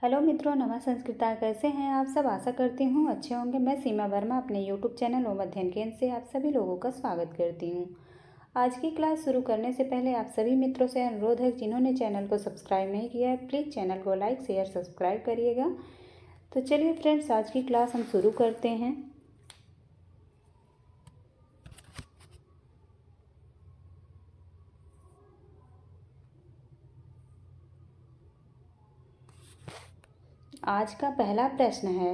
Hello मित्रों, नमः संस्कृता। कैसे हैं आप सब? आशा करती हूँ अच्छे होंगे। मैं सीमा वर्मा अपने यूट्यूब चैनल ओम अध्ययन केंद्र से आप सभी लोगों का स्वागत करती हूँ। आज की क्लास शुरू करने से पहले आप सभी मित्रों से अनुरोध है, जिन्होंने चैनल को सब्सक्राइब नहीं किया है, प्लीज़ चैनल को लाइक शेयर सब्सक्राइब करिएगा। तो चलिए फ्रेंड्स, आज की क्लास हम शुरू करते हैं। आज का पहला प्रश्न है,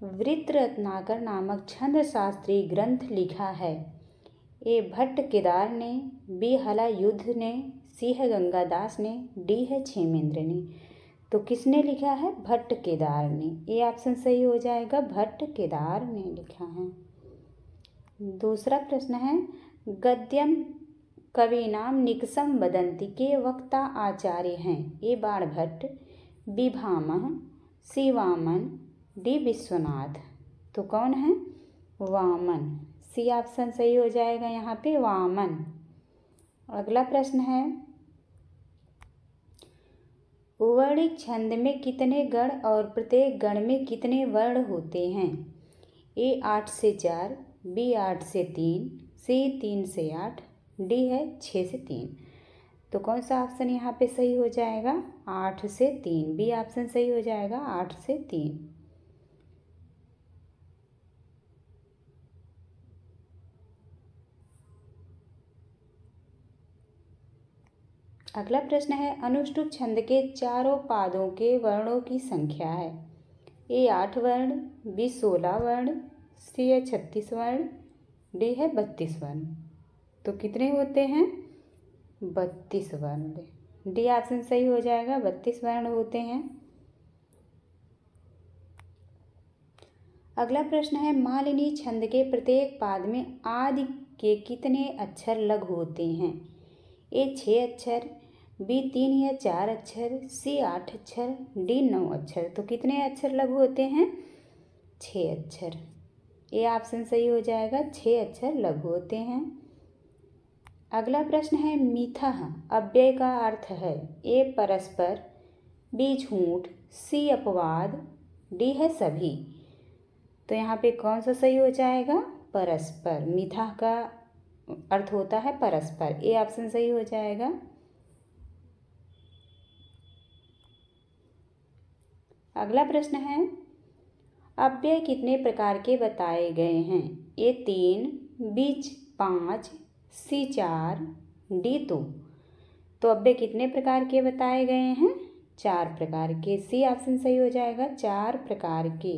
वृत्त रत्नाकर नामक छंद शास्त्रीय ग्रंथ लिखा है। ए भट्ट केदार ने, बी हलायुद्ध ने, सी है गंगादास ने, डी है क्षेमेंद्र ने। तो किसने लिखा है? भट्ट केदार ने। ये ऑप्शन सही हो जाएगा, भट्ट केदार ने लिखा है। दूसरा प्रश्न है, गद्यम कवीनाम निकषम वदंती के वक्ता आचार्य हैं। ए बाणभट्ट, बी भामह, सी वामन, डी विश्वनाथ। तो कौन है? वामन। सी ऑप्शन सही हो जाएगा यहाँ पे, वामन। अगला प्रश्न है, वर्णिक छंद में कितने गण और प्रत्येक गण में कितने वर्ण होते हैं? ए 8 से 4, बी 8 से 3, सी 3 से 8, डी है 6 से 3। तो कौन सा ऑप्शन यहाँ पे सही हो जाएगा? 8 से 3। बी ऑप्शन सही हो जाएगा, 8 से 3। अगला प्रश्न है, अनुष्टुप छंद के चारों पादों के वर्णों की संख्या है। ए 8 वर्ण, बी 16 वर्ण, सी है 36 वर्ण, डी है 32 वर्ण। तो कितने होते हैं? 32 वर्ण। डी ऑप्शन सही हो जाएगा, 32 वर्ण होते हैं। अगला प्रश्न है, मालिनी छंद के प्रत्येक पाद में आदि के कितने अक्षर लघु होते हैं? ए 6 अक्षर, बी 3 या 4 अक्षर, सी 8 अक्षर, डी 9 अक्षर। तो कितने अक्षर लघु होते हैं? 6 अक्षर। ए ऑप्शन सही हो जाएगा, 6 अक्षर लघु होते हैं। अगला प्रश्न है, मिथः अव्यय का अर्थ है। ए परस्पर, बी झूठ, सी अपवाद, डी है सभी। तो यहाँ पे कौन सा सही हो जाएगा? परस्पर। मिथः का अर्थ होता है परस्पर। ए ऑप्शन सही हो जाएगा। अगला प्रश्न है, अव्यय कितने प्रकार के बताए गए हैं? ए 3, बी 5, सी 4, डी 2। तो अव्यय कितने प्रकार के बताए गए हैं? 4 प्रकार के। सी ऑप्शन सही हो जाएगा, 4 प्रकार के।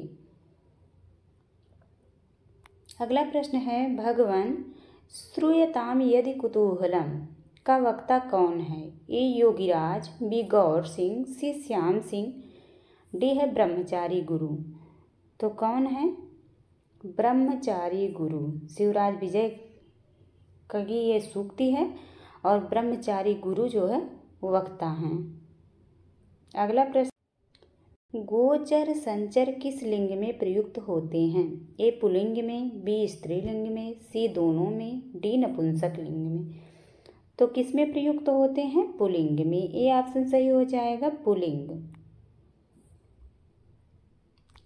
अगला प्रश्न है, भगवन श्रूयताम यदि कुतूहलम का वक्ता कौन है? ए योगीराज, बी गौर सिंह, सी श्याम सिंह, डी है ब्रह्मचारी गुरु। तो कौन है? ब्रह्मचारी गुरु। शिवराज विजय की ये सूक्ति है और ब्रह्मचारी गुरु जो है वक्ता हैं। अगला प्रश्न, गोचर संचर किस लिंग में प्रयुक्त होते हैं? ए पुल्लिंग में, बी स्त्रीलिंग में, सी दोनों में, डी नपुंसक लिंग में। तो किस में प्रयुक्त होते हैं? पुल्लिंग में। ए ऑप्शन सही हो जाएगा, पुल्लिंग।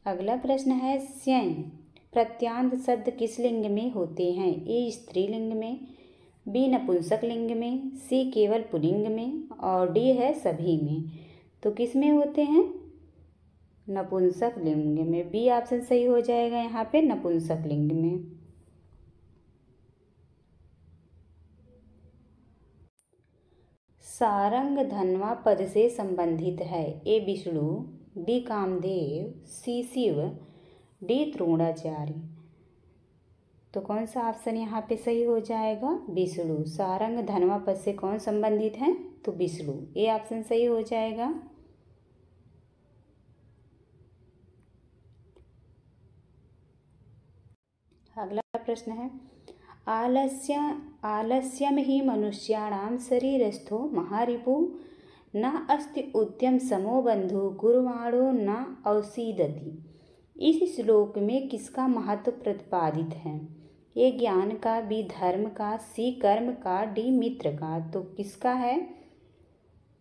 अगला प्रश्न है, स्यं प्रत्यांत शब्द किस लिंग में होते हैं? ए स्त्रीलिंग में, बी नपुंसक लिंग में, सी केवल पुल्लिंग में, और डी है सभी में। तो किस में होते हैं? नपुंसक लिंग में। बी ऑप्शन सही हो जाएगा यहाँ पे, नपुंसक लिंग में। सारंग धनवा पद से संबंधित है। ए विष्णु, बी कामदेव, सी शिव, डी द्रोणाचार्य। तो कौन सा ऑप्शन यहाँ पे सही हो जाएगा? विष्णु। सारंग धनवा पद से कौन संबंधित है? तो विष्णु। ए ऑप्शन सही हो जाएगा। अगला प्रश्न है, आलस्यम ही मनुष्याणां शरीरस्थो महारिपु न अस्ति उद्यम समो बंधु गुरुवाणो न औसीदति। इस श्लोक में किसका महत्व प्रतिपादित है? ए ज्ञान का, बी धर्म का, सी कर्म का, डी मित्र का। तो किसका है?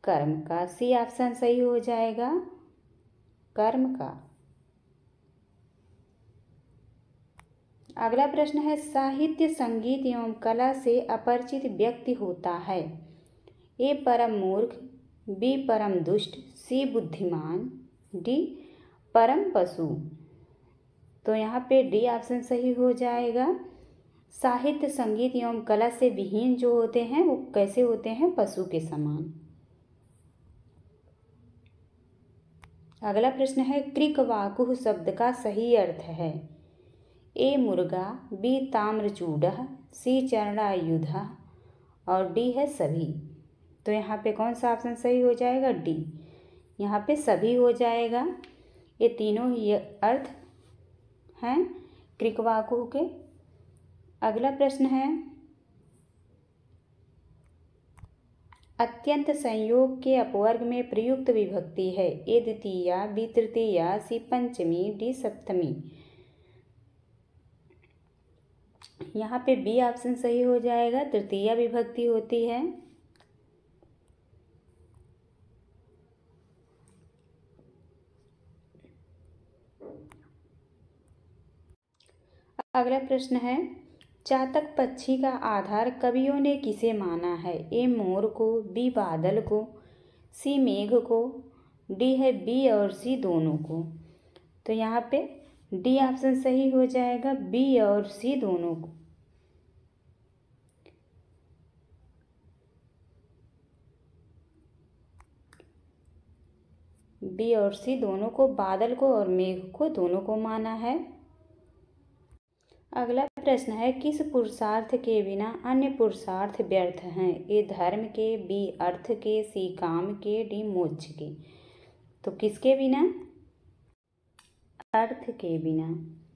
कर्म का। सी ऑप्शन सही हो जाएगा, कर्म का। अगला प्रश्न है, साहित्य, संगीत एवं कला से अपरिचित व्यक्ति होता है। ए परम मूर्ख, बी परम दुष्ट, सी बुद्धिमान, डी परम पशु। तो यहाँ पे डी ऑप्शन सही हो जाएगा। साहित्य, संगीत एवं कला से विहीन जो होते हैं वो कैसे होते हैं? पशु के समान। अगला प्रश्न है, कृकवाकुः शब्द का सही अर्थ है। ए मुर्गा, बी ताम्रचूडः, सी चरणायुधः और डी है सभी। तो यहाँ पे कौन सा ऑप्शन सही हो जाएगा? डी। यहाँ पे सभी हो जाएगा। ये तीनों ही अर्थ हैं कृकवाकुः के। अगला प्रश्न है, अत्यंत संयोग के अपवर्ग में प्रयुक्त विभक्ति है। ए द्वितीया, बी तृतीया, सी पंचमी, डी सप्तमी। यहाँ पे बी ऑप्शन सही हो जाएगा, तृतीया विभक्ति होती है। अगला प्रश्न है, चातक पक्षी का आधार कवियों ने किसे माना है? ए मोर को, बी बादल को, सी मेघ को, डी है बी और सी दोनों को। तो यहाँ पे डी ऑप्शन सही हो जाएगा, बी और सी दोनों को। बी और सी दोनों को, बादल को और मेघ को, दोनों को माना है। अगला प्रश्न है, किस पुरुषार्थ के बिना अन्य पुरुषार्थ व्यर्थ हैं? ए धर्म के, बी अर्थ के, सी काम के, डी मोक्ष के। तो किसके बिना? अर्थ के बिना।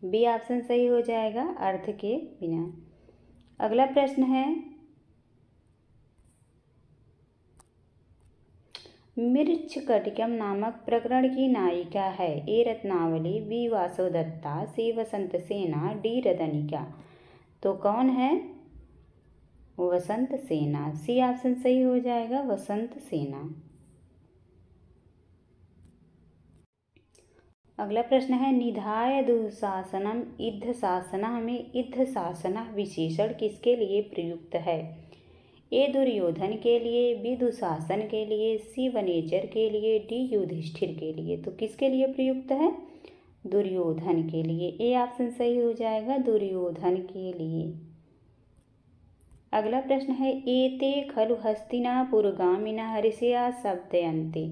बी ऑप्शन सही हो जाएगा, अर्थ के बिना। अगला प्रश्न है, मृच्छकटिकम नामक प्रकरण की नायिका है। ए रत्नावली, बी वासवदत्ता, सी वसंत सेना, डी रदनिका। तो कौन है? वसंत सेना। सी ऑप्शन सही हो जाएगा, वसंत सेना। अगला प्रश्न है, निधाय दुःशासनम इद्ध शासनः में इद्ध शासनः विशेषण किसके लिए प्रयुक्त है? ए दुर्योधन के लिए, बी दुशासन के लिए, सी वनेचर के लिए, डी युधिष्ठिर के लिए। तो किसके लिए प्रयुक्त है? दुर्योधन के लिए। ए ऑप्शन सही हो जाएगा, दुर्योधन के लिए। अगला प्रश्न है, एते खलु हस्तिनापुरगामिनः ऋषयः शब्दयन्ते।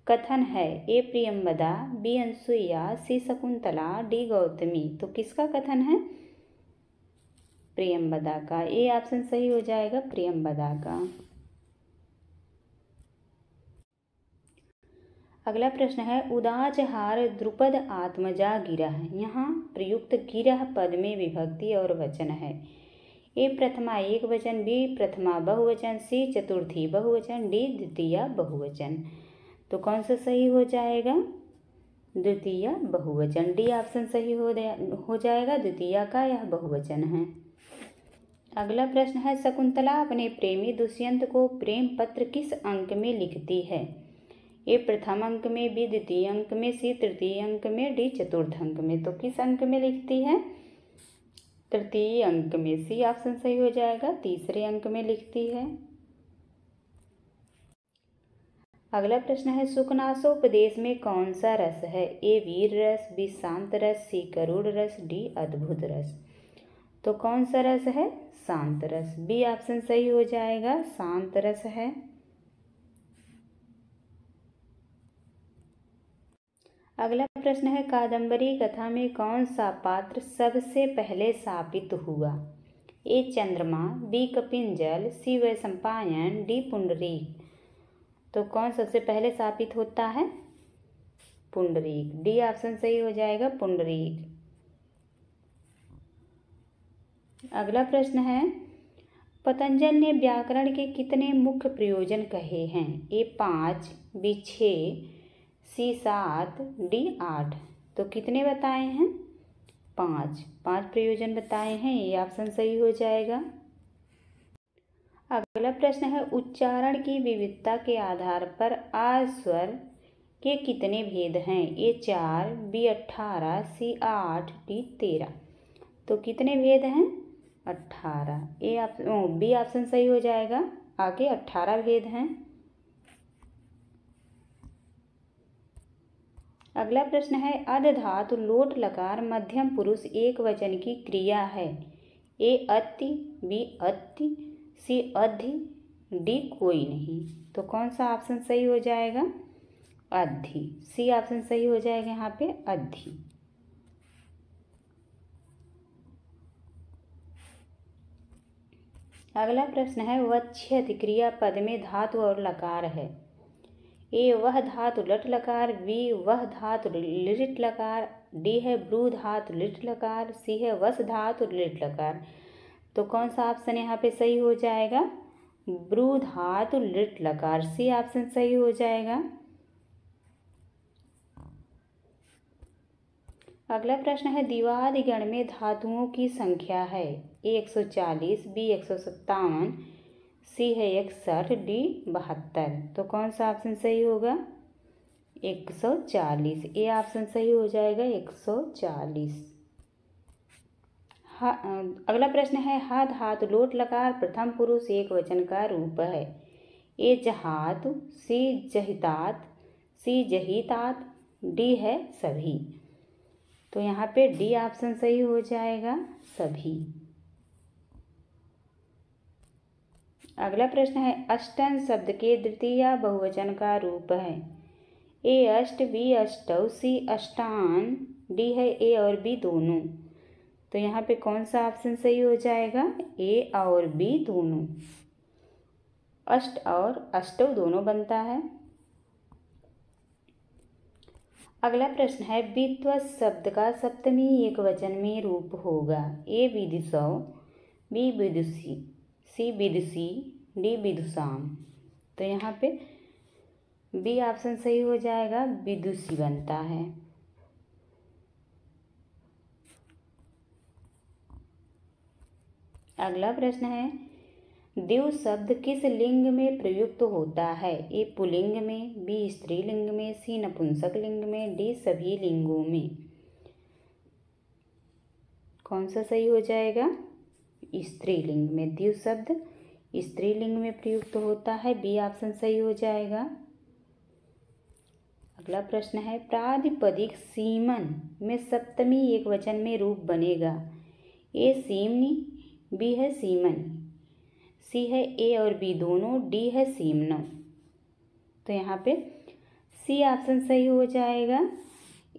कथन है। ए प्रियंवदा, बी अनसुईया, सी शकुंतला, डी गौतमी। तो किसका कथन है? प्रियंवदा का। ए ऑप्शन सही हो जाएगा, प्रियंवदा का। अगला प्रश्न है, उदाजहार द्रुपद आत्मजा गिरः। यहाँ प्रयुक्त गिरः पद में विभक्ति और वचन है। ए प्रथमा एक वचन, बी प्रथमा बहुवचन, सी चतुर्थी बहुवचन, डी द्वितीया बहुवचन। तो कौन सा सही हो जाएगा? द्वितीय बहुवचन। डी ऑप्शन सही हो जाएगा, द्वितीय का यह बहुवचन है। अगला प्रश्न है, शकुंतला अपने प्रेमी दुष्यंत को प्रेम पत्र किस अंक में लिखती है? ए प्रथम अंक में, बी द्वितीय अंक में, सी तृतीय अंक में, डी चतुर्थ अंक में। तो किस अंक में लिखती है? तृतीय अंक में। सी ऑप्शन सही हो जाएगा, तीसरे अंक में लिखती है। अगला प्रश्न है, सुखनासोपदेश में कौन सा रस है? ए वीर रस, बी शांत रस, सी करुण रस, डी अद्भुत रस। तो कौन सा रस है? शांत रस। बी ऑप्शन सही हो जाएगा, शांत रस है। अगला प्रश्न है, कादम्बरी कथा में कौन सा पात्र सबसे पहले शापित हुआ? ए चंद्रमा, बी कपिंजल, सी वैशंपायन, डी पुंडरीक। तो कौन सबसे पहले शापित होता है? पुंडरीक। डी ऑप्शन सही हो जाएगा, पुंडरीक। अगला प्रश्न है, पतंजल ने व्याकरण के कितने मुख्य प्रयोजन कहे हैं? ए 5, बी 6, सी 7, डी 8। तो कितने बताए हैं? 5 प्रयोजन बताए हैं। ये ऑप्शन सही हो जाएगा। अगला प्रश्न है, उच्चारण की विविधता के आधार पर आ स्वर के कितने भेद हैं? ए 4, बी 18, सी 8, डी 13। तो कितने भेद हैं? 18। बी ऑप्शन सही हो जाएगा। आगे 18 भेद हैं। अगला प्रश्न है अर्धधातु लोट लकार मध्यम पुरुष एक वचन की क्रिया है। ए अति, बी अति, सी अधि, डी कोई नहीं। तो कौन सा ऑप्शन सही हो जाएगा? अधि। सी ऑप्शन सही हो जाएगा यहाँ पे, अधि। अगला प्रश्न है वक्ष्यति क्रियापद में धातु और लकार है। ए वह धातु लट लकार, बी वह धातु लिट लकार, डी है ब्रू धातु लिट लकार, सी है वस धातु लिट लकार। तो कौन सा ऑप्शन यहाँ पे सही हो जाएगा? ब्रू धातु लिट लकार। सी ऑप्शन सही हो जाएगा। अगला प्रश्न है द्विवादी गण में धातुओं की संख्या है। ए 140, बी 157, सी है 61, डी 72। तो कौन सा ऑप्शन सही होगा? 140। ए ऑप्शन सही हो जाएगा, 140। अगला प्रश्न है हा धातु लोट लकार प्रथम पुरुष एक वचन का रूप है। ए जहात, सी जहितात, सी जहितात, डी है सभी। तो यहाँ पे डी ऑप्शन सही हो जाएगा, सभी। अगला प्रश्न है अष्टन शब्द के द्वितीय बहुवचन का रूप है। ए अष्ट, बी अष्टौ, सी अष्टान, डी है ए और बी दोनों। तो यहाँ पे कौन सा ऑप्शन सही हो जाएगा? ए और बी दोनों। अष्ट और अष्टौ दोनों बनता है। अगला प्रश्न है विद्वत शब्द का सप्तमी एक वचन में रूप होगा। ए विदुषौ, बी विदुषी, सी विदुषी, डी विदुषाम। तो यहाँ पे बी ऑप्शन सही हो जाएगा, विदुषी बनता है। अगला प्रश्न है द्विव शब्द किस लिंग में प्रयुक्त होता है? ए पुल्लिंग में, बी स्त्रीलिंग में, सी नपुंसक लिंग में, डी सभी लिंगों में। कौन सा सही हो जाएगा? स्त्रीलिंग में। द्विव शब्द स्त्रीलिंग में प्रयुक्त होता है। बी ऑप्शन सही हो जाएगा। अगला प्रश्न है प्रातिपदिक सीमन में सप्तमी एक वचन में रूप बनेगा। ए सीमनी, बी है सीमनी, सी है ए और बी दोनों, डी है सीमनो। तो यहाँ पे सी ऑप्शन सही हो जाएगा,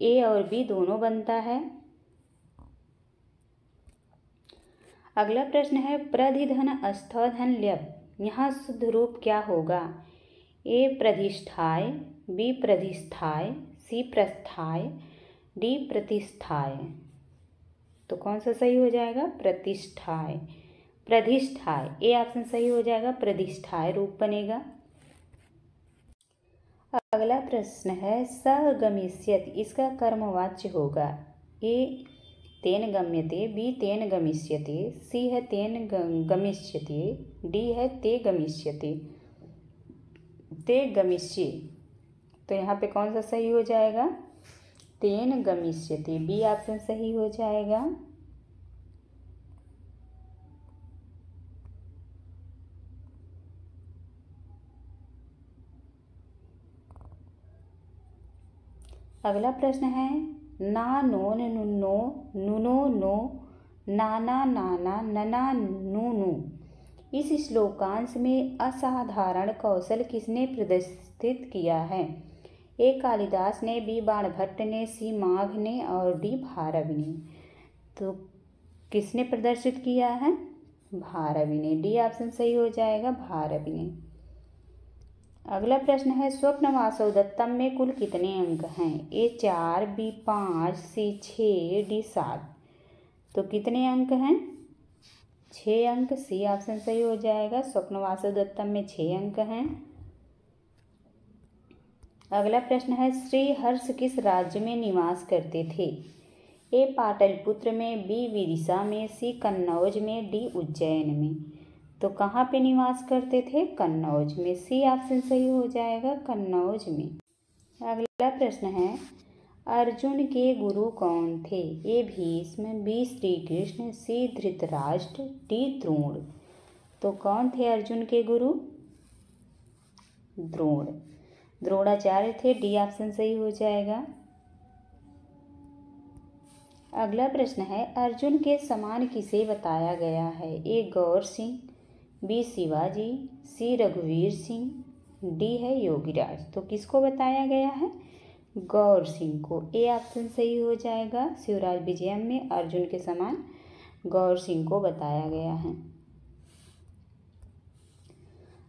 ए और बी दोनों बनता है। अगला प्रश्न है प्रधिधन स्थधन ल्यप यहाँ शुद्ध रूप क्या होगा? ए प्रधिष्ठाय, बी प्रधिष्ठाय, सी प्रस्थाय, डी प्रतिष्ठाय। तो कौन सा सही हो जाएगा? प्रतिष्ठाय, प्रतिष्ठाय। ए ऑप्शन सही हो जाएगा, प्रतिष्ठाय रूप बनेगा। अगला प्रश्न है सह गमिष्यति इसका कर्मवाच्य होगा। ए तेन गम्यते, बी तेन गमिष्यते, सी है तेन गमिष्यते, डी है ते गमिष्यते, ते गमिष्ये। तो यहाँ पे कौन सा सही हो जाएगा? तेन गमिष्यते। बी ऑप्शन सही हो जाएगा। अगला प्रश्न है ना नोन नुनो नुनो नो नाना नाना नना नूनू इस श्लोकांश में असाधारण कौशल किसने प्रदर्शित किया है? ए कालिदास ने, बी बाणभट्ट ने, सी माघ ने और डी भारवी ने। तो किसने प्रदर्शित किया है? भारवी ने। डी ऑप्शन सही हो जाएगा, भारवी ने। अगला प्रश्न है स्वप्नवासव दत्तम में कुल कितने अंक हैं? ए 4, बी 5, सी 6, डी 7। तो कितने अंक हैं? 6 अंक। सी ऑप्शन सही हो जाएगा। स्वप्नवासव दत्तम में 6 अंक हैं। अगला प्रश्न है श्रीहर्ष किस राज्य में निवास करते थे? ए पाटलिपुत्र में, बी विदिशा में, सी कन्नौज में, डी उज्जैन में। तो कहाँ पे निवास करते थे? कन्नौज में। सी ऑप्शन सही हो जाएगा, कन्नौज में। अगला अगला प्रश्न है, अर्जुन के गुरु कौन थे? ए भीष्म, बी श्री कृष्ण, सी धृतराष्ट्र, डी द्रोण। तो कौन थे अर्जुन के गुरु? द्रोण, द्रोणाचार्य थे। डी ऑप्शन सही हो जाएगा। अगला प्रश्न है, अर्जुन के समान किसे बताया गया है? ए गौर सिंह, बी शिवाजी, सी रघुवीर सिंह, डी है योगीराज। तो किसको बताया गया है? गौर सिंह को। ए ऑप्शन सही हो जाएगा। शिवराज विजयम में अर्जुन के समान गौर सिंह को बताया गया है।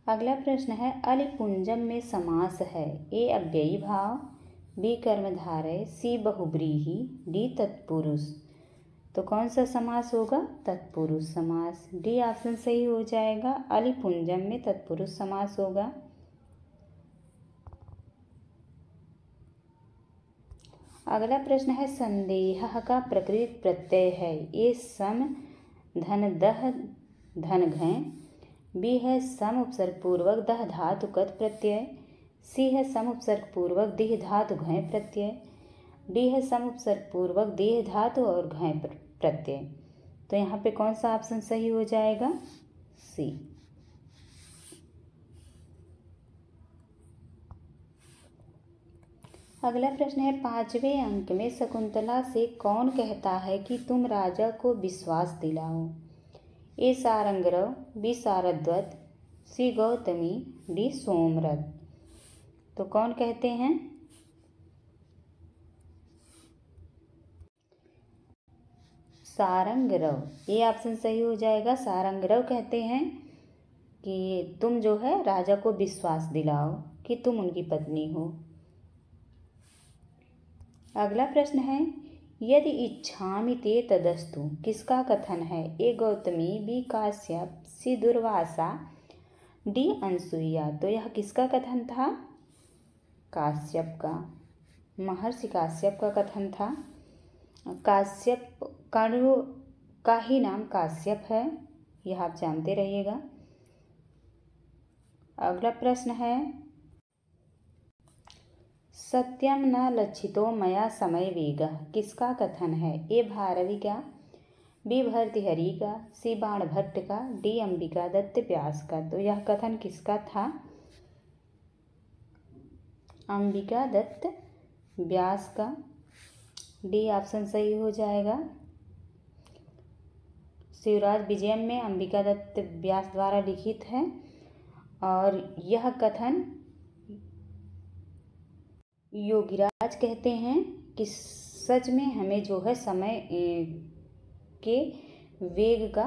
अगला प्रश्न है, अलिपुंजम में समास है? ए अव्ययी भाव, बी कर्मधारय, सी बहुब्रीहि, डी तत्पुरुष। तो कौन सा समास होगा? तत्पुरुष समास। डी ऑप्शन सही हो जाएगा। अलिपुंजम में तत्पुरुष समास होगा। अगला प्रश्न है, संदेह का प्रकृत प्रत्यय है? ए सम धन दह धन घय, बी है सम उपसर्ग पूर्वक दह धातु कत प्रत्यय, सी है सम उपसर्ग पूर्वक दीह धातु घय प्रत्यय, डी है सम उपसर्ग पूर्वक दीह धातु और घय प्रत्यय। तो यहाँ पे कौन सा ऑप्शन सही हो जाएगा? सी। अगला प्रश्न है, 5वें अंक में शकुंतला से कौन कहता है कि तुम राजा को विश्वास दिलाओ? ए सारंगरव, बी सारद्वत, सी गौतमी, डी सोमरथ। तो कौन कहते हैं? सारंगरव। ये ऑप्शन सही हो जाएगा। सारंगरव कहते हैं कि तुम जो है राजा को विश्वास दिलाओ कि तुम उनकी पत्नी हो। अगला प्रश्न है, यदि इच्छामि ते तदस्तु किसका कथन है? ए गौतमी, बी काश्यप, सी दुर्वासा, डी अनसुईया। तो यह किसका कथन था? काश्यप का, महर्षि काश्यप का कथन था। काश्यप कण्व का ही नाम काश्यप है, यह आप जानते रहिएगा। अगला प्रश्न है, सत्यम न लक्षितो मया समय वेगः किसका कथन है? ए भारवी का, बी भर्तृहरि का, सी बाणभट्ट का, डी अंबिका दत्त व्यास का। तो यह कथन किसका था? अंबिका दत्त व्यास का। डी ऑप्शन सही हो जाएगा। शिवराज विजयम में अंबिका दत्त व्यास द्वारा लिखित है और यह कथन योगीराज कहते हैं कि सच में हमें जो है समय के वेग का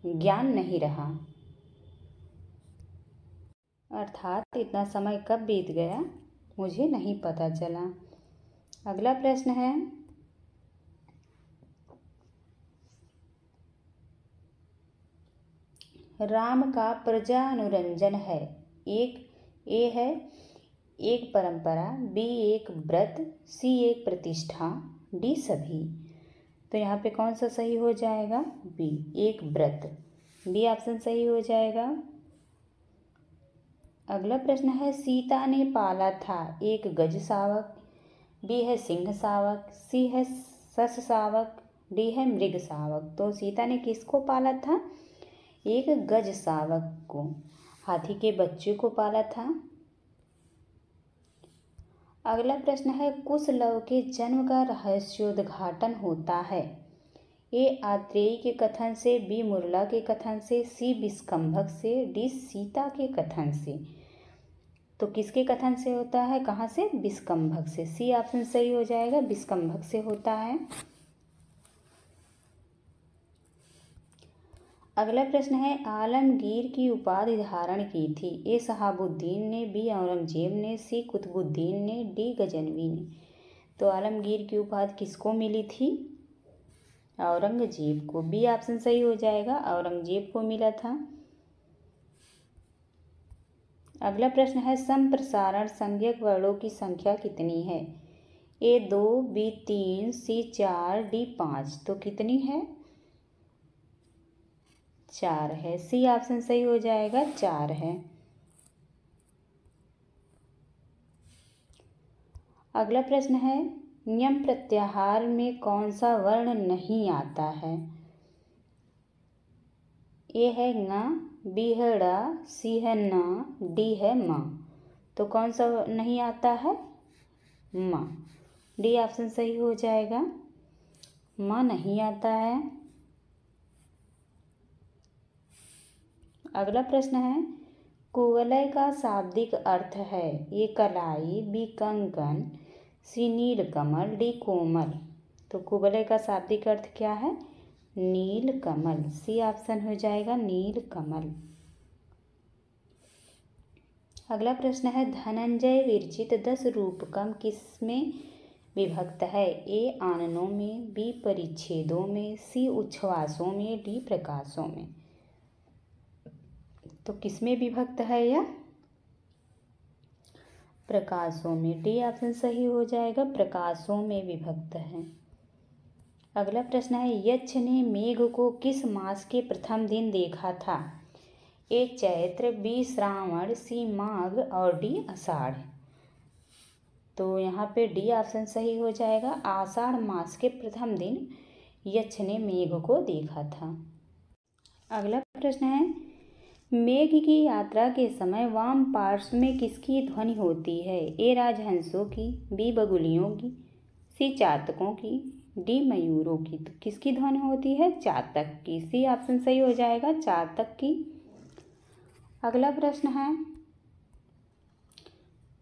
ज्ञान नहीं रहा, अर्थात इतना समय कब बीत गया मुझे नहीं पता चला। अगला प्रश्न है, राम का प्रजा अनुरंजन है? ए है एक परंपरा, बी एक व्रत, सी एक प्रतिष्ठा, डी सभी। तो यहाँ पे कौन सा सही हो जाएगा? बी एक व्रत। बी ऑप्शन सही हो जाएगा। अगला प्रश्न है, सीता ने पाला था? एक गज शावक, बी है सिंह शावक, सी है सस शावक, डी है मृग शावक। तो सीता ने किसको पाला था? एक गज शावक को, हाथी के बच्चे को पाला था। अगला प्रश्न है, कुशलव के जन्म का रहस्योद्घाटन होता है? ए आत्रेयी के कथन से, बी मुरला के कथन से, सी विष्कंभक से, डी सीता के कथन से। तो किसके कथन से होता है? कहाँ से? विष्कंभक से। सी ऑप्शन सही हो जाएगा, विष्कंभक से होता है। अगला प्रश्न है, आलमगीर की उपाधि धारण की थी? ए शहाबुद्दीन ने, बी औरंगजेब ने, सी कुतुबुद्दीन ने, डी गजनवी ने। तो आलमगीर की उपाधि किसको मिली थी? औरंगजेब को। बी ऑप्शन सही हो जाएगा, औरंगजेब को मिला था। अगला प्रश्न है, संप्रसारण संज्ञक वर्णों की संख्या कितनी है? ए 2, बी 3, सी 4, डी 5। तो कितनी है? 4 है। सी ऑप्शन सही हो जाएगा, 4 है। अगला प्रश्न है, यम प्रत्याहार में कौन सा वर्ण नहीं आता है? ए है ङ, बी है ड़, सी है न, डी है म। तो कौन सा नहीं आता है? म। डी ऑप्शन सही हो जाएगा, म नहीं आता है। अगला प्रश्न है, कुवलय का शाब्दिक अर्थ है? ए कलाई, बी कंकन, सी नीलकमल, डी कोमल। तो कुवलय का शाब्दिक अर्थ क्या है? नीलकमल। सी ऑप्शन हो जाएगा, नीलकमल। अगला प्रश्न है, धनंजय विरचित 10 रूपकम किसमें विभक्त है? ए आननों में, बी परिच्छेदों में, सी उच्छ्वासों में, डी प्रकाशों में। तो किसमें विभक्त है यह? प्रकाशों में। डी ऑप्शन सही हो जाएगा, प्रकाशों में विभक्त है। अगला प्रश्न है, यक्ष ने मेघ को किस मास के प्रथम दिन देखा था? ए चैत्र, बी श्रावण, सी माघ और डी आषाढ़। तो यहाँ पे डी ऑप्शन सही हो जाएगा, आषाढ़ मास के प्रथम दिन यक्ष ने मेघ को देखा था। अगला प्रश्न है, मेघ की यात्रा के समय वाम पार्श्व में किसकी ध्वनि होती है? ए राजहंसों की, बी बगुलियों की, सी चातकों की, डी मयूरों की। तो किसकी ध्वनि होती है? चातक की। सी ऑप्शन सही हो जाएगा, चातक की। अगला प्रश्न है,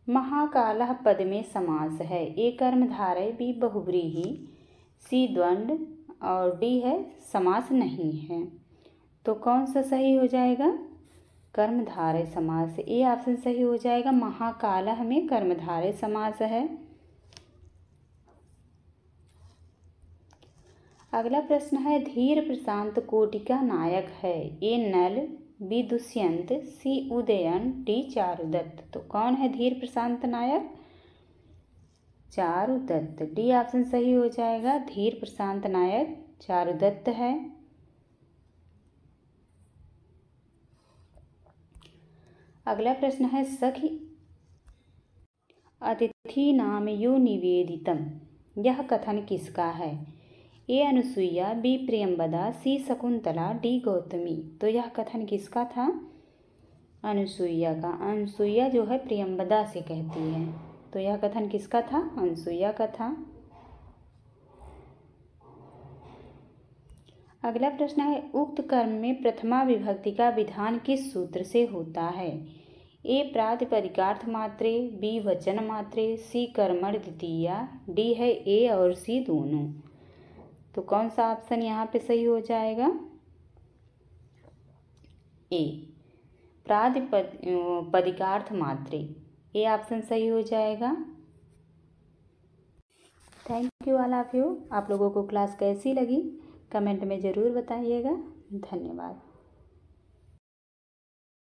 महाकालः पद में समास है? ए कर्मधारय, बी बहुव्रीहि, सी द्वंद्व और डी है समास नहीं है। तो कौन सा सही हो जाएगा? कर्मधारय समास। ए ऑप्शन सही हो जाएगा, महाकालः में कर्मधारय समास है। अगला प्रश्न है, धीर प्रशांत कोटि का नायक है? ए नल, बी दुष्यंत, सी उदयन, डी चारुदत्त। तो कौन है धीर प्रशांत नायक? चारुदत्त। डी ऑप्शन सही हो जाएगा, धीर प्रशांत नायक चारुदत्त है। अगला प्रश्न है, सखी अतिथि नाम यो निवेदितम, यह कथन किसका है? ए अनुसुईया, बी प्रियंवदा, सी शकुंतला, डी गौतमी। तो यह कथन किसका था? अनुसुईया का। अनुसुईया जो है प्रियंवदा से कहती है। तो यह कथन किसका था? अनुसुईया का था। अगला प्रश्न है, उक्त कर्म में प्रथमा विभक्ति का विधान किस सूत्र से होता है? ए प्रातिपदिकार्थ मात्रे, बी वचन मात्रे, सी कर्मण द्वितीया, डी है ए और सी दोनों। तो कौन सा ऑप्शन यहाँ पे सही हो जाएगा? ए प्रातिपदिकार्थ मात्रे। ए ऑप्शन सही हो जाएगा। Thank you all of you. आप लोगों को क्लास कैसी लगी कमेंट में ज़रूर बताइएगा। धन्यवाद।